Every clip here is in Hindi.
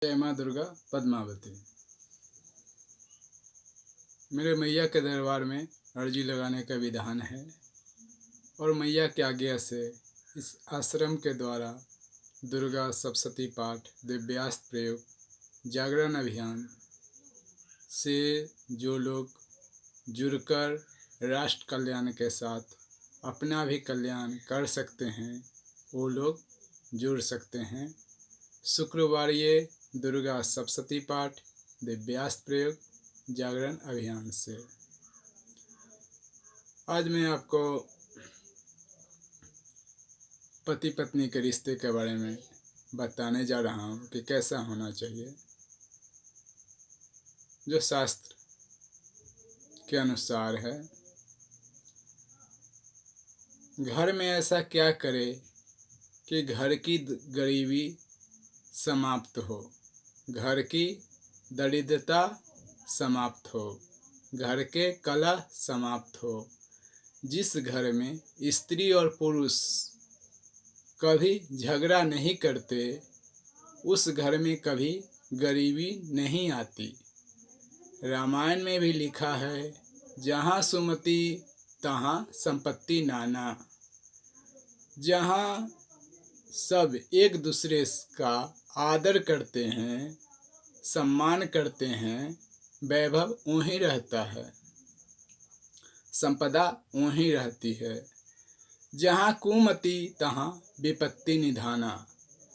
जय माँ दुर्गा पद्मावती। मेरे मैया के दरबार में अर्जी लगाने का विधान है और मैया की आज्ञा से इस आश्रम के द्वारा दुर्गा सप्तशती पाठ, दिव्यास्त्र प्रयोग, जागरण अभियान से जो लोग जुड़कर राष्ट्र कल्याण के साथ अपना भी कल्याण कर सकते हैं वो लोग जुड़ सकते हैं। शुक्रवार ये दुर्गा सप्तशती पाठ, दिव्यास्त्र प्रयोग, जागरण अभियान से आज मैं आपको पति पत्नी के रिश्ते के बारे में बताने जा रहा हूँ कि कैसा होना चाहिए। जो शास्त्र के अनुसार है, घर में ऐसा क्या करे कि घर की गरीबी समाप्त हो, घर की दरिद्रता समाप्त हो, घर के कलह समाप्त हो। जिस घर में स्त्री और पुरुष कभी झगड़ा नहीं करते उस घर में कभी गरीबी नहीं आती। रामायण में भी लिखा है, जहाँ सुमति तहाँ संपत्ति नाना। जहाँ सब एक दूसरे का आदर करते हैं, सम्मान करते हैं, वैभव वहीं रहता है, संपदा वहीं रहती है। जहाँ कुमति तहाँ विपत्ति निधाना।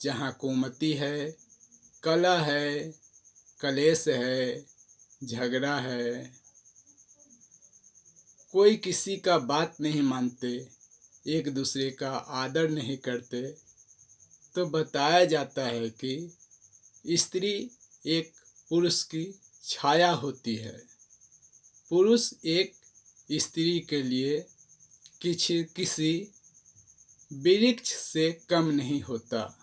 जहाँ कुमति है, कलह है, कलेश है, झगड़ा है, कोई किसी का बात नहीं मानते, एक दूसरे का आदर नहीं करते, तो बताया जाता है कि स्त्री एक पुरुष की छाया होती है। पुरुष एक स्त्री के लिए किसी वृक्ष से कम नहीं होता,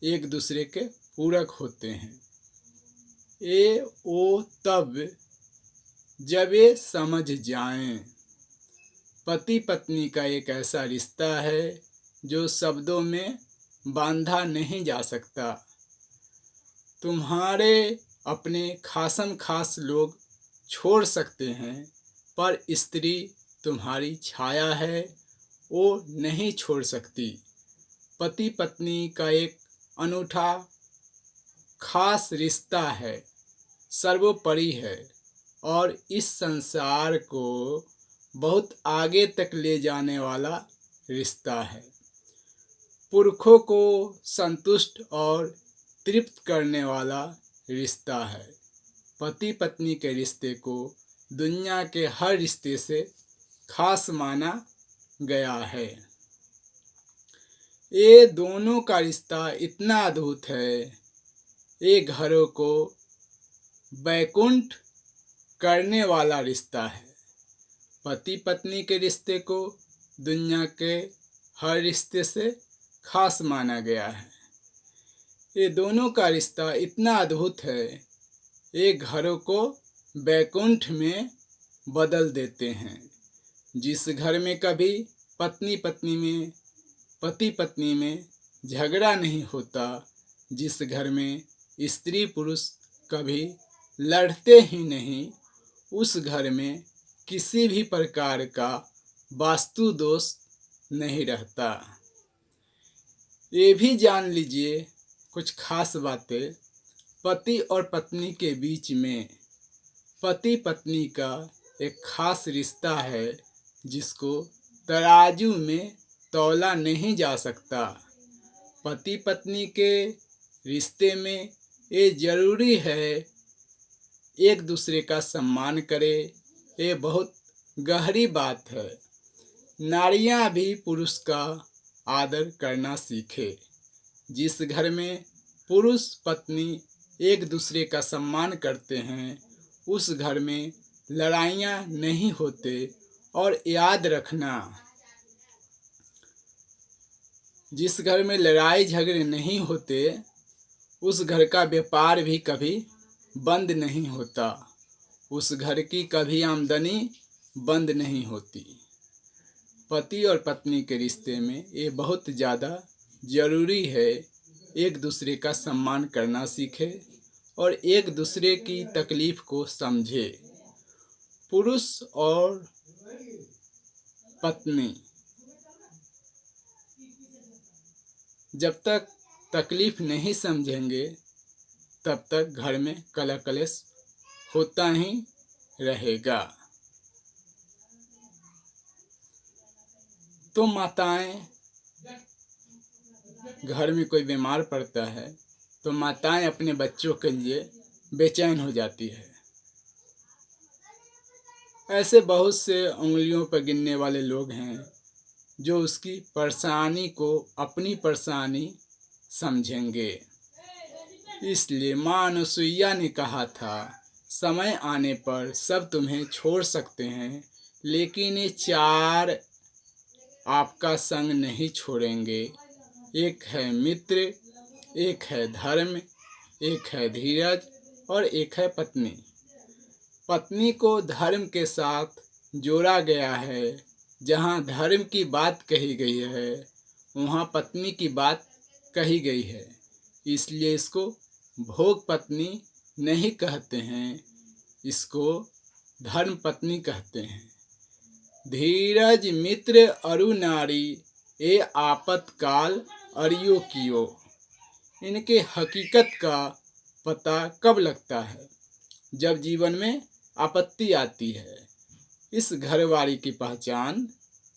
एक दूसरे के पूरक होते हैं। वो तब जब ये समझ जाएं। पति पत्नी का एक ऐसा रिश्ता है जो शब्दों में बांधा नहीं जा सकता। तुम्हारे अपने खासम खास लोग छोड़ सकते हैं, पर स्त्री तुम्हारी छाया है, वो नहीं छोड़ सकती। पति पत्नी का एक अनूठा खास रिश्ता है, सर्वोपरि है और इस संसार को बहुत आगे तक ले जाने वाला रिश्ता है। पुरखों को संतुष्ट और तृप्त करने वाला रिश्ता है। पति पत्नी के रिश्ते को दुनिया के हर रिश्ते से खास माना गया है। ये दोनों का रिश्ता इतना अद्भुत है, ये घरों को वैकुंठ करने वाला रिश्ता है। पति पत्नी के रिश्ते को दुनिया के हर रिश्ते से खास माना गया है। ये दोनों का रिश्ता इतना अद्भुत है, ये घरों को वैकुंठ में बदल देते हैं। जिस घर में कभी पति पत्नी में झगड़ा नहीं होता, जिस घर में स्त्री पुरुष कभी लड़ते ही नहीं, उस घर में किसी भी प्रकार का वास्तु दोष नहीं रहता। ये भी जान लीजिए कुछ खास बातें। पति और पत्नी के बीच में पति पत्नी का एक खास रिश्ता है जिसको तराजू में तौला नहीं जा सकता। पति पत्नी के रिश्ते में ये जरूरी है एक दूसरे का सम्मान करे, ये बहुत गहरी बात है। नारियां भी पुरुष का आदर करना सीखे। जिस घर में पुरुष पत्नी एक दूसरे का सम्मान करते हैं, उस घर में लड़ाइयाँ नहीं होते। और याद रखना, जिस घर में लड़ाई झगड़े नहीं होते, उस घर का व्यापार भी कभी बंद नहीं होता, उस घर की कभी आमदनी बंद नहीं होती। पति और पत्नी के रिश्ते में ये बहुत ज़्यादा ज़रूरी है एक दूसरे का सम्मान करना सीखे और एक दूसरे की तकलीफ को समझे। पुरुष और पत्नी जब तक तकलीफ नहीं समझेंगे तब तक घर में कलह कलेश होता ही रहेगा। तो माताएं, घर में कोई बीमार पड़ता है तो माताएं अपने बच्चों के लिए बेचैन हो जाती है। ऐसे बहुत से उंगलियों पर गिनने वाले लोग हैं जो उसकी परेशानी को अपनी परेशानी समझेंगे। इसलिए माँ अनुसुईया ने कहा था, समय आने पर सब तुम्हें छोड़ सकते हैं, लेकिन ये चार आपका संग नहीं छोड़ेंगे। एक है मित्र, एक है धर्म, एक है धीरज और एक है पत्नी। पत्नी को धर्म के साथ जोड़ा गया है। जहाँ धर्म की बात कही गई है वहाँ पत्नी की बात कही गई है। इसलिए इसको भोग पत्नी नहीं कहते हैं, इसको धर्म पत्नी कहते हैं। धीरज मित्र अरु नारी, ए आपतकाल अरियो कियो। इनके हकीकत का पता कब लगता है? जब जीवन में आपत्ति आती है। इस घरवाली की पहचान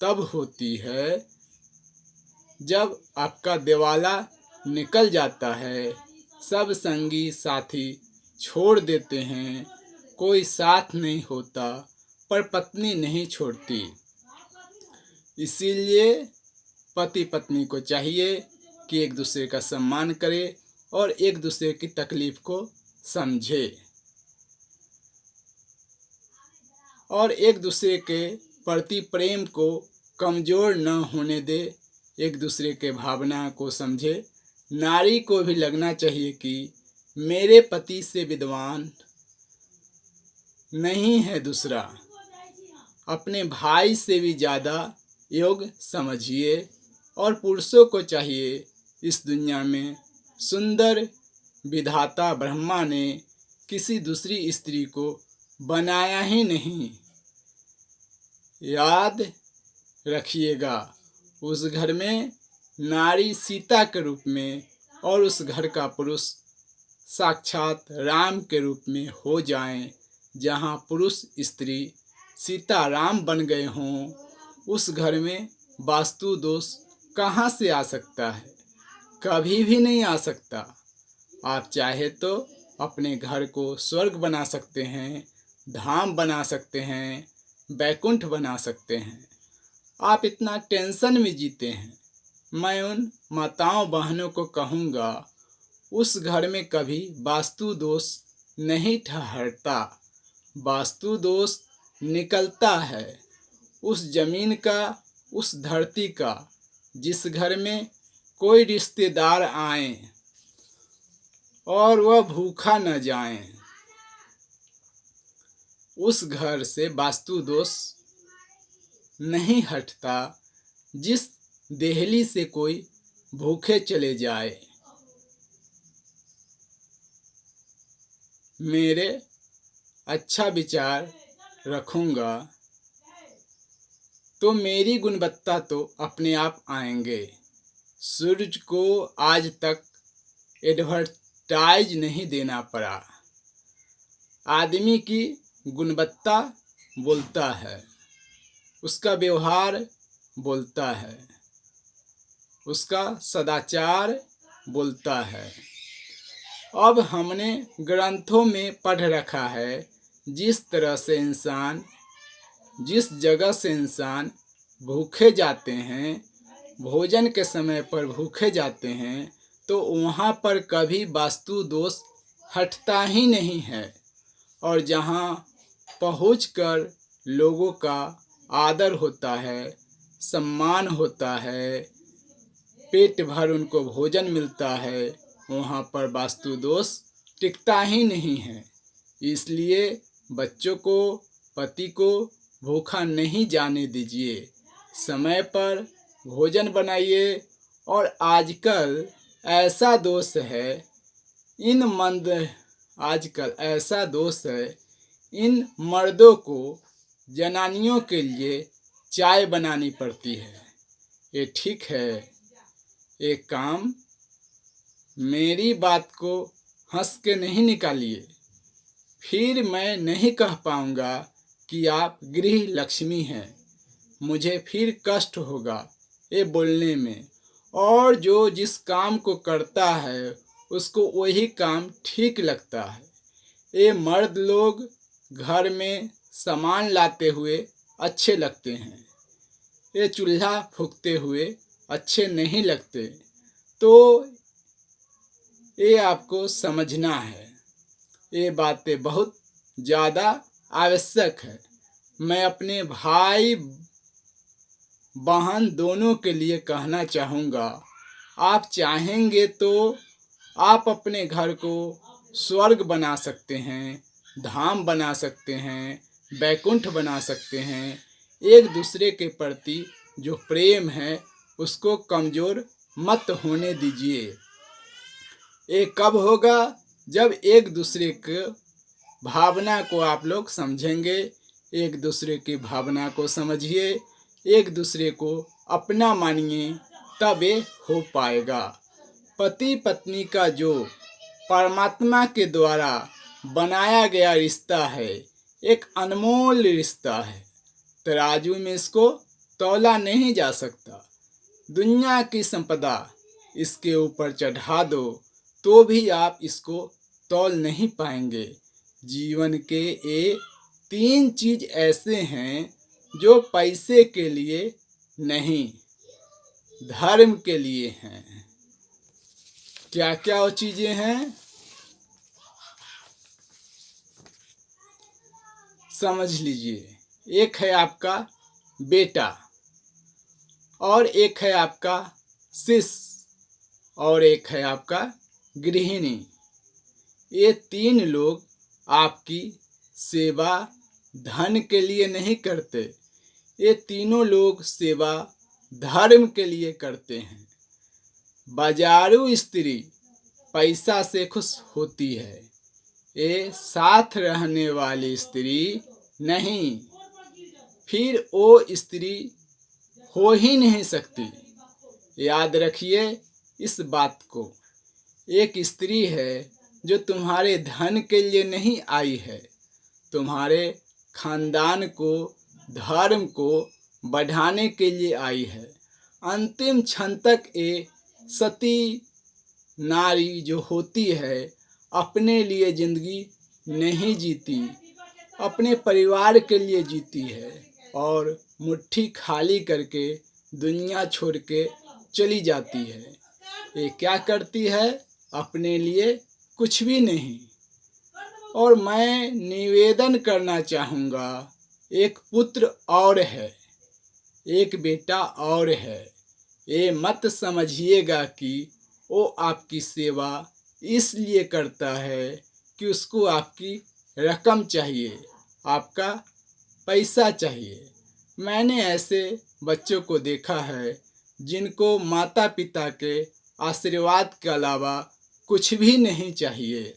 तब होती है जब आपका दिवाला निकल जाता है, सब संगी साथी छोड़ देते हैं, कोई साथ नहीं होता, पर पत्नी नहीं छोड़ती। इसीलिए पति पत्नी को चाहिए कि एक दूसरे का सम्मान करे और एक दूसरे की तकलीफ को समझे और एक दूसरे के प्रति प्रेम को कमज़ोर न होने दे, एक दूसरे के भावना को समझे। नारी को भी लगना चाहिए कि मेरे पति से विद्वान नहीं है दूसरा, अपने भाई से भी ज़्यादा योग समझिए। और पुरुषों को चाहिए, इस दुनिया में सुंदर विधाता ब्रह्मा ने किसी दूसरी स्त्री को बनाया ही नहीं। याद रखिएगा, उस घर में नारी सीता के रूप में और उस घर का पुरुष साक्षात राम के रूप में हो जाएं। जहाँ पुरुष स्त्री सीता राम बन गए हों, उस घर में वास्तु दोष कहाँ से आ सकता है? कभी भी नहीं आ सकता। आप चाहे तो अपने घर को स्वर्ग बना सकते हैं, धाम बना सकते हैं, बैकुंठ बना सकते हैं। आप इतना टेंशन में जीते हैं। मैं उन माताओं बहनों को कहूँगा, उस घर में कभी वास्तु दोष नहीं ठहरता। वास्तु दोष निकलता है उस जमीन का, उस धरती का, जिस घर में कोई रिश्तेदार आए और वह भूखा न जाए। उस घर से वास्तु दोष नहीं हटता जिस देहली से कोई भूखे चले जाए। मेरे अच्छा विचार रखूँगा तो मेरी गुणवत्ता तो अपने आप आएंगे। सूरज को आज तक एडवर्टाइज नहीं देना पड़ा। आदमी की गुणवत्ता बोलता है, उसका व्यवहार बोलता है, उसका सदाचार बोलता है। अब हमने ग्रंथों में पढ़ रखा है, जिस तरह से इंसान, जिस जगह से इंसान भूखे जाते हैं, भोजन के समय पर भूखे जाते हैं, तो वहाँ पर कभी वास्तु दोष हटता ही नहीं है। और जहाँ पहुँचकर लोगों का आदर होता है, सम्मान होता है, पेट भर उनको भोजन मिलता है, वहाँ पर वास्तु दोष टिकता ही नहीं है। इसलिए बच्चों को, पति को भूखा नहीं जाने दीजिए। समय पर भोजन बनाइए। और आजकल ऐसा दोष है इन मंद आजकल ऐसा दोष है इन मर्दों को जनानियों के लिए चाय बनानी पड़ती है। ये ठीक है। एक काम, मेरी बात को हंस के नहीं निकालिए, फिर मैं नहीं कह पाऊंगा कि आप गृह लक्ष्मी हैं। मुझे फिर कष्ट होगा ये बोलने में। और जो जिस काम को करता है उसको वही काम ठीक लगता है। ये मर्द लोग घर में सामान लाते हुए अच्छे लगते हैं, ये चूल्हा फूंकते हुए अच्छे नहीं लगते। तो ये आपको समझना है। ये बातें बहुत ज़्यादा आवश्यक है। मैं अपने भाई बहन दोनों के लिए कहना चाहूँगा, आप चाहेंगे तो आप अपने घर को स्वर्ग बना सकते हैं, धाम बना सकते हैं, वैकुंठ बना सकते हैं। एक दूसरे के प्रति जो प्रेम है उसको कमज़ोर मत होने दीजिए। ये कब होगा? जब एक दूसरे के भावना को आप लोग समझेंगे। एक दूसरे की भावना को समझिए, एक दूसरे को अपना मानिए, तब ये हो पाएगा। पति पत्नी का जो परमात्मा के द्वारा बनाया गया रिश्ता है, एक अनमोल रिश्ता है। तराजू में इसको तौला नहीं जा सकता। दुनिया की संपदा इसके ऊपर चढ़ा दो तो भी आप इसको तौल नहीं पाएंगे। जीवन के ये 3 चीज ऐसे हैं जो पैसे के लिए नहीं, धर्म के लिए हैं। क्या क्या वो चीजें हैं, समझ लीजिए। एक है आपका बेटा, और एक है आपका शिष्य, और एक है आपका गृहिणी। ये 3 लोग आपकी सेवा धन के लिए नहीं करते, ये तीनों लोग सेवा धर्म के लिए करते हैं। बाजारू स्त्री पैसा से खुश होती है, ये साथ रहने वाली स्त्री नहीं। फिर वो स्त्री हो ही नहीं सकती। याद रखिए इस बात को। एक स्त्री है जो तुम्हारे धन के लिए नहीं आई है, तुम्हारे खानदान को, धर्म को बढ़ाने के लिए आई है। अंतिम क्षण तक ये सती नारी जो होती है अपने लिए जिंदगी नहीं जीती, अपने परिवार के लिए जीती है और मुट्ठी खाली करके दुनिया छोड़ के चली जाती है। ये क्या करती है? अपने लिए कुछ भी नहीं। और मैं निवेदन करना चाहूँगा, एक पुत्र और है, एक बेटा और है। ये मत समझिएगा कि वो आपकी सेवा इसलिए करता है कि उसको आपकी रकम चाहिए, आपका पैसा चाहिए। मैंने ऐसे बच्चों को देखा है जिनको माता पिता के आशीर्वाद के अलावा कुछ भी नहीं चाहिए,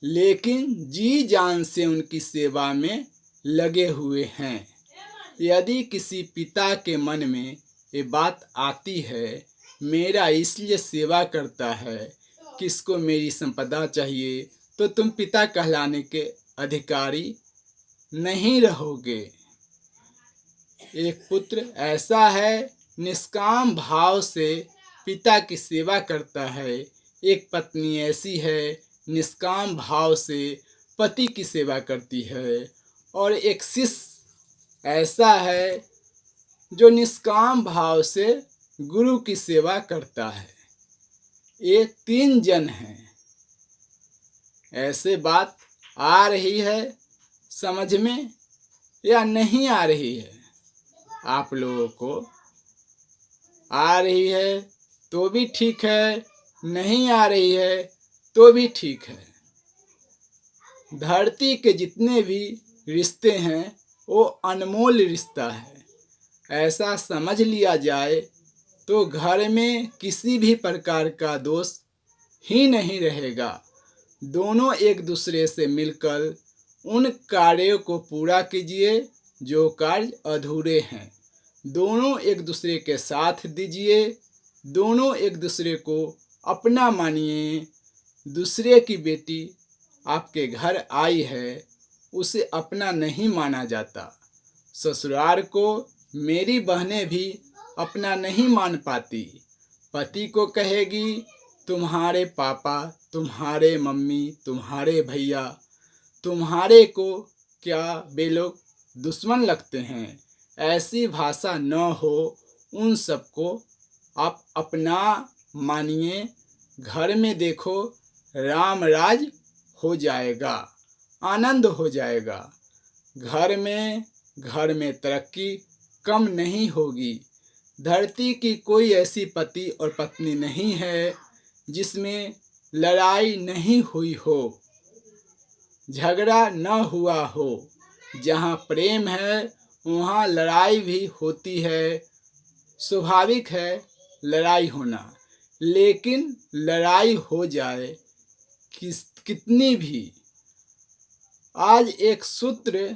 लेकिन जी जान से उनकी सेवा में लगे हुए हैं। यदि किसी पिता के मन में ये बात आती है, मेरा इसलिए सेवा करता है कि इसको मेरी संपदा चाहिए, तो तुम पिता कहलाने के अधिकारी नहीं रहोगे। एक पुत्र ऐसा है निष्काम भाव से पिता की सेवा करता है, एक पत्नी ऐसी है निष्काम भाव से पति की सेवा करती है, और एक शिष्य ऐसा है जो निष्काम भाव से गुरु की सेवा करता है। ये 3 जन हैं। ऐसे बात आ रही है समझ में या नहीं आ रही है? आप लोगों को आ रही है तो भी ठीक है, नहीं आ रही है तो भी ठीक है। धरती के जितने भी रिश्ते हैं वो अनमोल रिश्ता है, ऐसा समझ लिया जाए तो घर में किसी भी प्रकार का दोष ही नहीं रहेगा। दोनों एक दूसरे से मिलकर उन कार्यों को पूरा कीजिए जो कार्य अधूरे हैं। दोनों एक दूसरे के साथ दीजिए। दोनों एक दूसरे को अपना मानिए। दूसरे की बेटी आपके घर आई है, उसे अपना नहीं माना जाता। ससुराल को मेरी बहनें भी अपना नहीं मान पाती। पति को कहेगी तुम्हारे पापा, तुम्हारे मम्मी, तुम्हारे भैया, तुम्हारे को क्या वे लोग दुश्मन लगते हैं। ऐसी भाषा न हो, उन सबको आप अपना मानिए। घर में देखो राम राज हो जाएगा, आनंद हो जाएगा। घर में तरक्की कम नहीं होगी। धरती की कोई ऐसी पति और पत्नी नहीं है जिसमें लड़ाई नहीं हुई हो, झगड़ा न हुआ हो। जहाँ प्रेम है वहाँ लड़ाई भी होती है। स्वाभाविक है लड़ाई होना, लेकिन लड़ाई हो जाए कितनी भी, आज एक सूत्र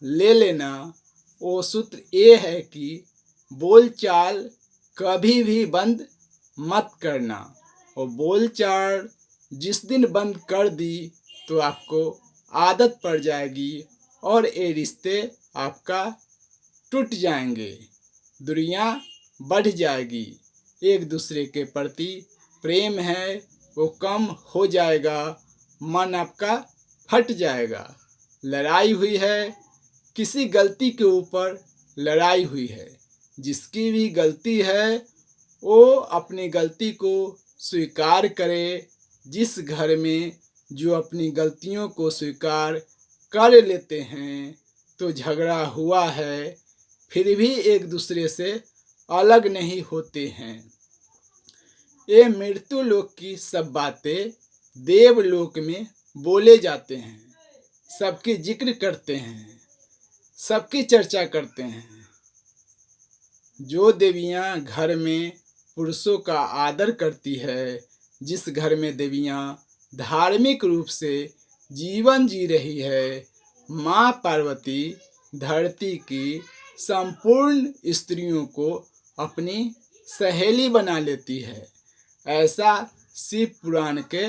ले लेना। वो सूत्र ये है कि बोलचाल कभी भी बंद मत करना। और बोलचाल जिस दिन बंद कर दी तो आपको आदत पड़ जाएगी और ये रिश्ते आपका टूट जाएंगे। दूरियां बढ़ जाएगी। एक दूसरे के प्रति प्रेम है वो कम हो जाएगा। मन आपका फट जाएगा। लड़ाई हुई है, किसी गलती के ऊपर लड़ाई हुई है। जिसकी भी गलती है वो अपनी गलती को स्वीकार करे। जिस घर में जो अपनी गलतियों को स्वीकार कर लेते हैं तो झगड़ा हुआ है, फिर भी एक दूसरे से अलग नहीं होते हैं। ये मृत्यु लोक की सब बातें देवलोक में बोले जाते हैं। सबकी जिक्र करते हैं, सबकी चर्चा करते हैं। जो देवियाँ घर में पुरुषों का आदर करती है, जिस घर में देवियाँ धार्मिक रूप से जीवन जी रही है, माँ पार्वती धरती की संपूर्ण स्त्रियों को अपनी सहेली बना लेती है। ऐसा शिव पुराण के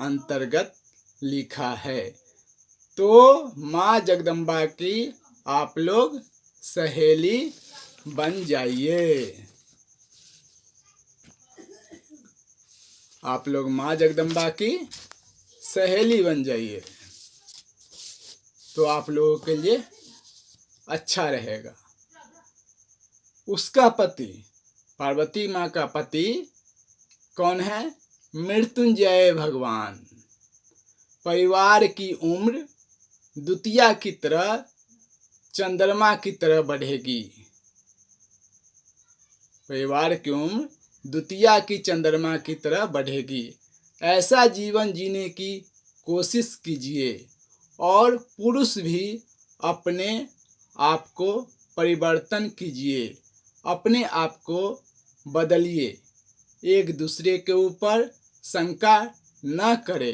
अंतर्गत लिखा है। तो माँ जगदम्बा की आप लोग सहेली बन जाइए। आप लोग माँ जगदम्बा की सहेली बन जाइए तो आप लोगों के लिए अच्छा रहेगा। उसका पति, पार्वती माँ का पति कौन है? मृत्युंजय भगवान। परिवार की उम्र द्वितीया की तरह, चंद्रमा की तरह बढ़ेगी। परिवार की उम्र द्वितीया की चंद्रमा की तरह बढ़ेगी। ऐसा जीवन जीने की कोशिश कीजिए और पुरुष भी अपने आप को परिवर्तन कीजिए, अपने आप को बदलिए। एक दूसरे के ऊपर शंका न करे।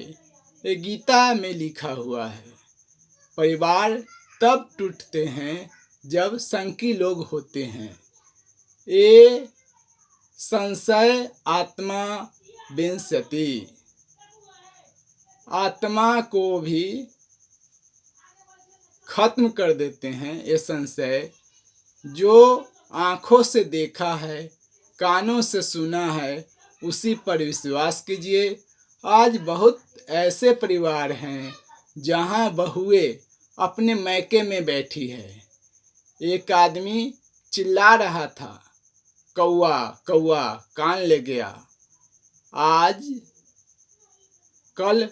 ये गीता में लिखा हुआ है। परिवार तब टूटते हैं जब शंकी लोग होते हैं। ये संशय आत्मा विंशति, आत्मा को भी खत्म कर देते हैं। ये संशय जो आँखों से देखा है, कानों से सुना है, उसी पर विश्वास कीजिए। आज बहुत ऐसे परिवार हैं जहाँ बहुएं अपने मैके में बैठी है। एक आदमी चिल्ला रहा था, कौआ कौआ कान ले गया। आज कल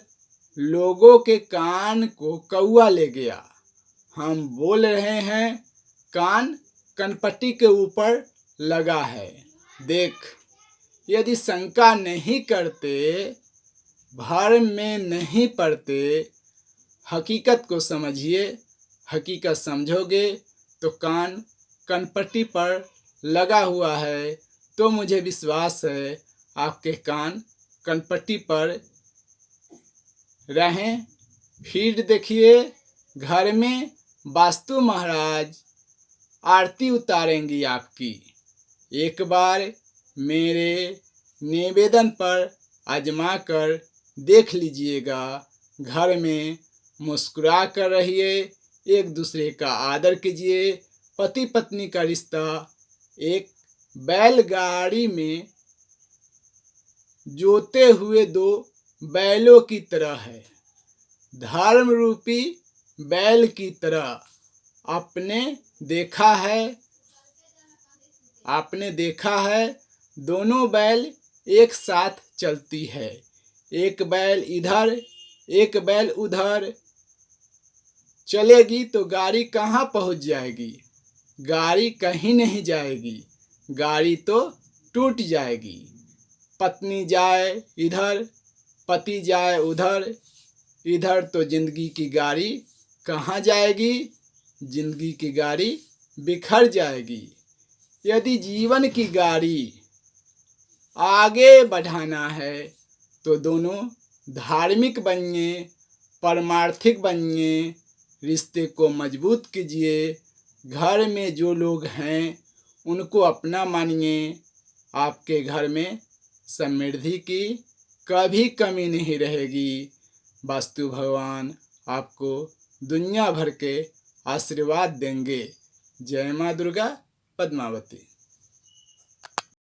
लोगों के कान को कौआ ले गया। हम बोल रहे हैं, कान कनपट्टी के ऊपर लगा है। देख, यदि शंका नहीं करते, भ्रम में नहीं पड़ते, हकीकत को समझिए। हकीकत समझोगे तो कान कनपट्टी पर लगा हुआ है तो मुझे विश्वास है आपके कान कनपट्टी पर रहें। फिर देखिए, घर में वास्तु महाराज आरती उतारेंगी आपकी। एक बार मेरे निवेदन पर आजमा कर देख लीजिएगा। घर में मुस्कुरा कर रहिए, एक दूसरे का आदर कीजिए। पति पत्नी का रिश्ता एक बैलगाड़ी में जोते हुए दो बैलों की तरह है। धर्म रूपी बैल की तरह आपने देखा है दोनों बैल एक साथ चलती है। एक बैल इधर एक बैल उधर चलेगी तो गाड़ी कहाँ पहुँच जाएगी? गाड़ी कहीं नहीं जाएगी, गाड़ी तो टूट जाएगी। पत्नी जाए इधर, पति जाए उधर, इधर तो जिंदगी की गाड़ी कहाँ जाएगी? जिंदगी की गाड़ी बिखर जाएगी। यदि जीवन की गाड़ी आगे बढ़ाना है तो दोनों धार्मिक बनिए, परमार्थिक बनिए, रिश्ते को मजबूत कीजिए। घर में जो लोग हैं उनको अपना मानिए। आपके घर में समृद्धि की कभी कमी नहीं रहेगी। वास्तु भगवान आपको दुनिया भर के आशीर्वाद देंगे। जय माँ दुर्गा। पद्मावती।